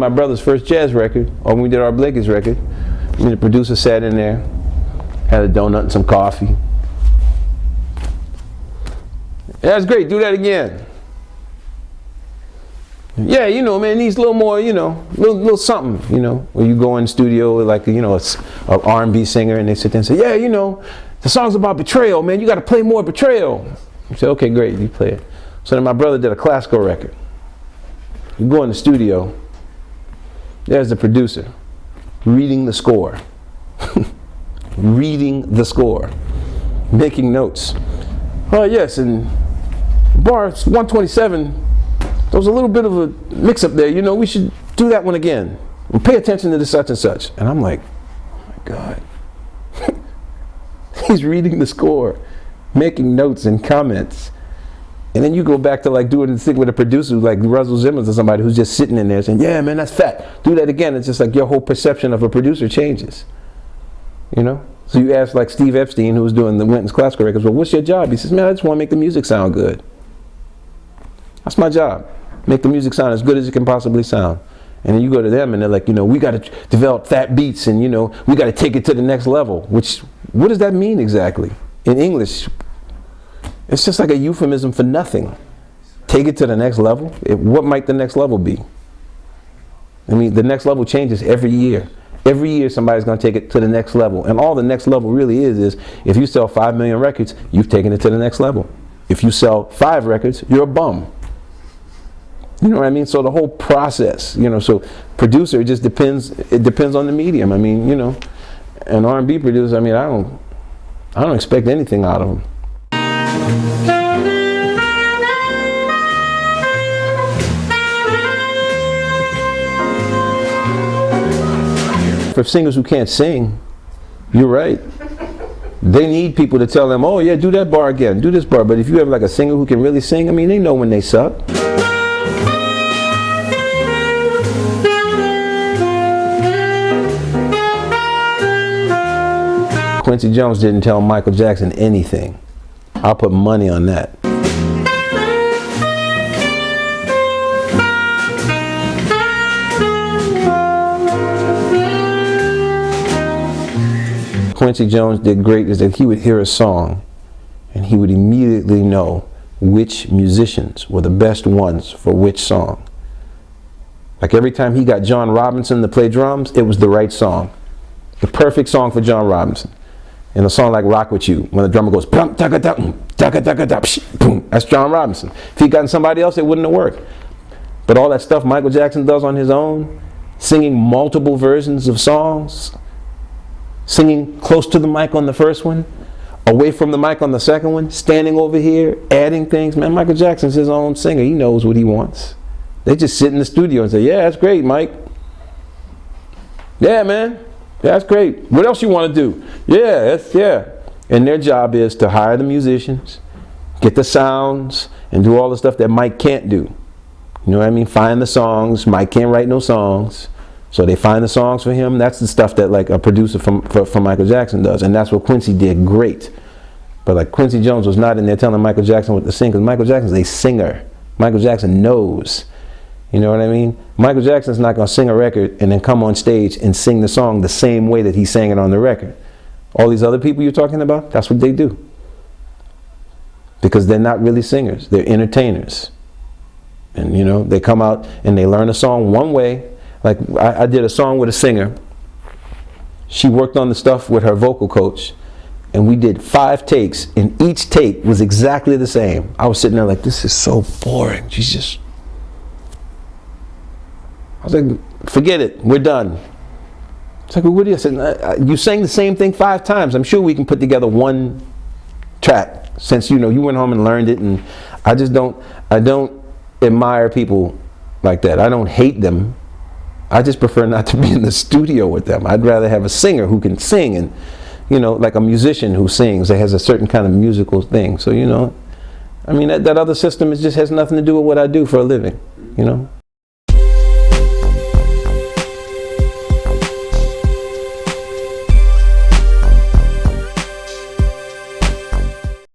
my brother's first jazz record, or when we did our Blakey's record, the producer sat in there, had a donut and some coffee. Yeah, that's great, do that again. Yeah, you know, man, needs a little more, you know, little something, you know, when you go in the studio with like, you know, a R&B singer and they sit there and say, yeah, you know, the song's about betrayal, man, you got to play more betrayal. I said, okay, great, you play it. So then my brother did a classical record. You go in the studio, there's the producer reading the score, reading the score, making notes. Oh yes, and bar 127, there was a little bit of a mix-up there, you know, we should do that one again. And pay attention to this such and such. And I'm like, oh my God. He's reading the score, making notes and comments. And then you go back to like doing the thing with a producer like Russel Simmons or somebody who's just sitting in there saying, yeah, man, that's fat. Do that again. It's just like your whole perception of a producer changes. You know? So you ask like Steve Epstein, who was doing the Winton's classical records, well, what's your job? He says, man, I just want to make the music sound good. That's my job. Make the music sound as good as it can possibly sound. And then you go to them and they're like, you know, we got to develop fat beats and, you know, we got to take it to the next level. Which, what does that mean exactly? In English, it's just like a euphemism for nothing. Take it to the next level? What might the next level be? I mean, the next level changes every year. Every year somebody's going to take it to the next level. And all the next level really is if you sell 5 million records, you've taken it to the next level. If you sell 5 records, you're a bum. You know what I mean? So the whole process, you know, so producer, it just depends, it depends on the medium. I mean, you know, an R&B producer, I mean, I don't expect anything out of them. For singers who can't sing, you're right. They need people to tell them, oh yeah, do that bar again, do this bar. But if you have like a singer who can really sing, I mean, they know when they suck. Quincy Jones didn't tell Michael Jackson anything. I'll put money on that. Quincy Jones did great is that he would hear a song and he would immediately know which musicians were the best ones for which song. Like every time he got John Robinson to play drums, it was the right song. The perfect song for John Robinson. In a song like Rock With You, when the drummer goes, boom, that's John Robinson. If he'd gotten somebody else, it wouldn't have worked. But all that stuff Michael Jackson does on his own, singing multiple versions of songs, singing close to the mic on the first one, away from the mic on the second one, standing over here, adding things. Man, Michael Jackson's his own singer. He knows what he wants. They just sit in the studio and say, yeah, that's great, Mike. Yeah, man. That's great. What else you want to do? Yeah. And their job is to hire the musicians, get the sounds, and do all the stuff that Mike can't do. You know what I mean? Find the songs. Mike can't write no songs. So they find the songs for him. That's the stuff that like a producer from Michael Jackson does. And that's what Quincy did great. But like Quincy Jones was not in there telling Michael Jackson what to sing, because Michael Jackson's a singer. Michael Jackson knows. You know what I mean? Michael Jackson's not going to sing a record and then come on stage and sing the song the same way that he sang it on the record. All these other people you're talking about, that's what they do. Because they're not really singers, they're entertainers. And you know, they come out and they learn a song one way. Like I did a song with a singer. She worked on the stuff with her vocal coach, and we did 5 takes, and each take was exactly the same. I was sitting there like, this is so boring. She's just... I was like, forget it, we're done. It's like, well, what do you say? You sang the same thing 5 times. I'm sure we can put together one track, since you know you went home and learned it. And I don't admire people like that. I don't hate them. I just prefer not to be in the studio with them. I'd rather have a singer who can sing, and you know, like a musician who sings, that has a certain kind of musical thing. So you know, I mean, that other system just has nothing to do with what I do for a living. You know.